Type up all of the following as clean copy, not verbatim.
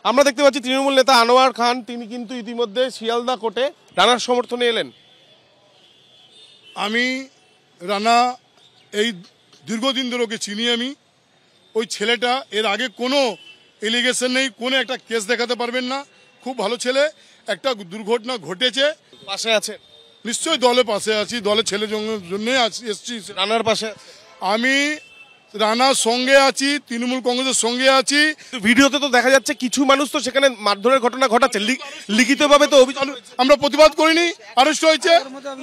আমরা দেখতে পাচ্ছি তৃণমূল নেতা আনোয়ার খান তিনি কিন্তু ইতিমধ্যে শিয়ালদা কোর্টে রানার সমর্থনে এলেন। আমি রানা এই দীর্ঘদিন ধরে ওকে চিনি। আমি ওই ছেলেটা এর আগে কোনো এলিগেশন নেই, কোনো একটা কেস দেখাতে পারবেন না, খুব ভালো ছেলে। একটা দুর্ঘটনা ঘটেছে, পাশে আছে নিশ্চয়ই দলে পাশে আছি, দলের ছেলের জন্যই এসছি। রানার পাশে আমি রানার সঙ্গে আছি, তৃণমূল কংগ্রেসের সঙ্গে আছি। ভিডিওতে তো দেখা যাচ্ছে কিছু মানুষ তো সেখানে মারধরের ঘটনা ঘটাচ্ছে, লিখিতভাবে তো অভিযোগ। আমরা প্রতিবাদ করিনি, আরেস্ট হয়েছে,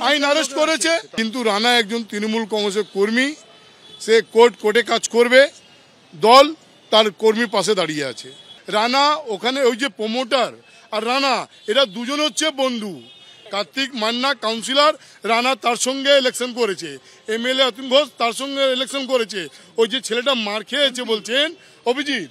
আইন আরেস্ট করেছে। কিন্তু রানা একজন তৃণমূল কংগ্রেসের কর্মী, সে কোর্টে কাজ করবে, দল তার কর্মীর পাশে দাঁড়িয়ে আছে। রানা ওখানে ওই যে প্রমোটার আর রানা এরা দুজন হচ্ছে বন্ধু। কার্তিক মান্না কাউন্সিলর, রানা তার সঙ্গে ইলেকশন করেছে, এমএলএ অতুল ঘোষ তার সঙ্গে ইলেকশন করেছে। ওই যে ছেলেটা মার খেয়েছে বলছেন অভিজিৎ,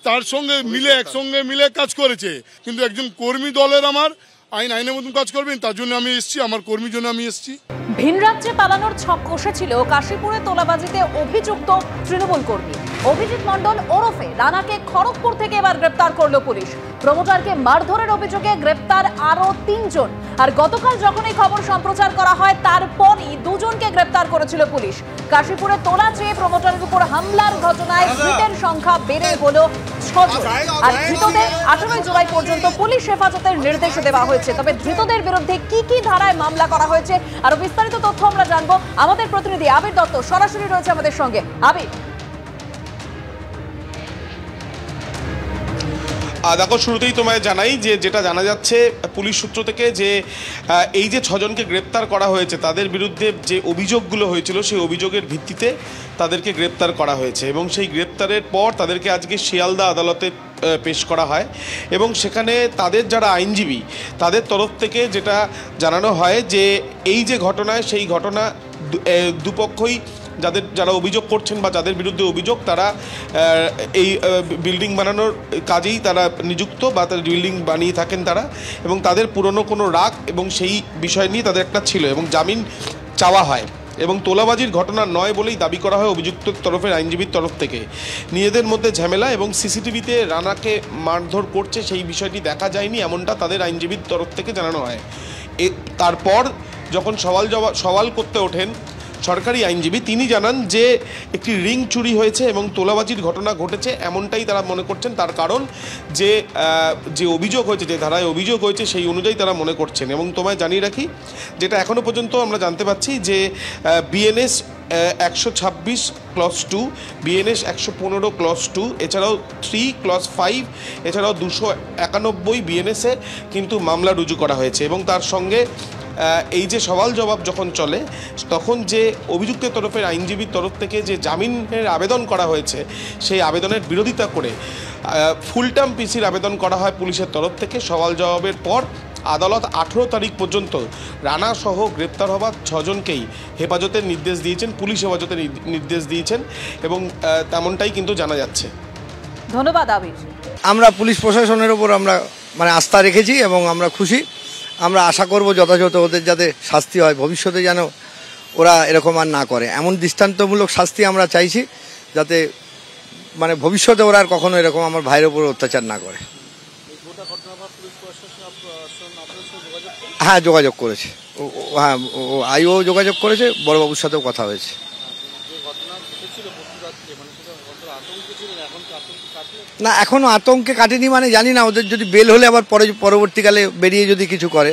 তার সঙ্গে মিলে একসঙ্গে মিলে কাজ করেছে। কিন্তু একজন কর্মী দলের আমার আইনের মতন কাজ করবেন, তার জন্য আমি এসেছি, আমার কর্মীর জন্য আমি এসেছি। ভিন রাজ্যে পালানোর ছক কষেছিল কাশীপুরে তোলাবাজিতে অভিযুক্ত তৃণমূল কর্মী অভিজিৎ মণ্ডল ওরফে রানাকে খড়গপুর থেকে এবার গ্রেপ্তার করলো পুলিশ। প্রমোটারকে মারধরের অভিযোগে গ্রেপ্তার আরো 3 জন। আর গতকাল যখন এই খবর সম্প্রচার করা হয় তারপরই 2 জনকে গ্রেপ্তার করেছিল পুলিশ। কাশীপুরে তোলা চেয়ে প্রমোটারের উপর হামলার ঘটনায় ধৃতের সংখ্যা বেড়ে হলো 6 জন। আর ধৃতদের 18 জুলাই পর্যন্ত পুলিশ হেফাজতের নির্দেশ দেওয়া হয়েছে। তবে ধৃতদের বিরুদ্ধে কি কি ধারায় মামলা করা হয়েছে আরো বিস্তারিত তথ্য আমরা জানবো। আমাদের প্রতিনিধি আবির দত্ত সরাসরি রয়েছে আমাদের সঙ্গে। আবির, দেখো শুরুতেই তোমায় জানাই যে যেটা জানা যাচ্ছে পুলিশ সূত্র থেকে যে এই যে 6 জনকে গ্রেপ্তার করা হয়েছে তাদের বিরুদ্ধে যে অভিযোগগুলো হয়েছিল সেই অভিযোগের ভিত্তিতে তাদেরকে গ্রেপ্তার করা হয়েছে এবং সেই গ্রেপ্তারের পর তাদেরকে আজকে শিয়ালদা আদালতে পেশ করা হয় এবং সেখানে তাদের যারা আইনজীবী তাদের তরফ থেকে যেটা জানানো হয় যে এই যে ঘটনায় সেই ঘটনা দুপক্ষই যারা অভিযোগ করছেন বা যাদের বিরুদ্ধে অভিযোগ তারা এই বিল্ডিং বানানোর কাজেই তারা নিযুক্ত বা তারা বিল্ডিং বানিয়ে থাকেন তারা, এবং তাদের পুরনো কোনো রাগ এবং সেই বিষয় নিয়ে তাদের একটা ছিল এবং জামিন চাওয়া হয় এবং তোলাবাজির ঘটনা নয় বলেই দাবি করা হয় অভিযুক্ত তরফের আইনজীবীর তরফ থেকে। নিজেদের মধ্যে ঝামেলা এবং সিসিটিভিতে রানাকে মারধর করছে সেই বিষয়টি দেখা যায়নি এমনটা তাদের আইনজীবীর তরফ থেকে জানানো হয়। তারপর যখন সওয়াল করতে ওঠেন সরকারি আইনজীবী তিনি জানান যে একটি রিং চুরি হয়েছে এবং তোলাবাজির ঘটনা ঘটেছে এমনটাই তারা মনে করছেন। তার কারণ যে অভিযোগ হয়েছে, যে ধারায় অভিযোগ হয়েছে সেই অনুযায়ী তারা মনে করছেন। এবং তোমায় জানিয়ে রাখি যেটা এখনও পর্যন্ত আমরা জানতে পাচ্ছি যে বিএনএস 126 ক্লজ 2, বিএনএস 115 ক্লজ 2, এছাড়াও 3 ক্লজ 5, এছাড়াও 291 বিএনএসে কিন্তু মামলা রুজু করা হয়েছে। এবং তার সঙ্গে এই যে সওয়াল জবাব যখন চলে তখন যে অভিযুক্তের তরফের আইনজীবীর তরফ থেকে যে জামিনের আবেদন করা হয়েছে সেই আবেদনের বিরোধিতা করে ফুল টার্ম পিসির আবেদন করা হয় পুলিশের তরফ থেকে। সওয়াল জবাবের পর আদালত 18 তারিখ পর্যন্ত রানা সহ গ্রেপ্তার হওয়া 6 জনকেই হেফাজতের নির্দেশ দিয়েছেন, পুলিশ হেফাজতের নির্দেশ দিয়েছেন এবং তেমনটাই কিন্তু জানা যাচ্ছে। ধন্যবাদ আবির। আমরা পুলিশ প্রশাসনের উপর আমরা আস্থা রেখেছি এবং আমরা খুশি। আমরা আশা করব যথাযথ ওদের যাতে শাস্তি হয়, ভবিষ্যতে যেন ওরা এরকম আর না করে, এমন দৃষ্টান্তমূলক শাস্তি আমরা চাইছি যাতে ভবিষ্যতে ওরা আর কখনো এরকম আমার ভাইয়ের উপর অত্যাচার না করে। হ্যাঁ, যোগাযোগ করেছে, হ্যাঁ আইও যোগাযোগ করেছে, বড়বাবুর সাথেও কথা হয়েছে। না, এখনো আতঙ্কে কাটেনি, জানি না ওদের যদি বেল হলে আবার পরবর্তীকালে বেরিয়ে যদি কিছু করে।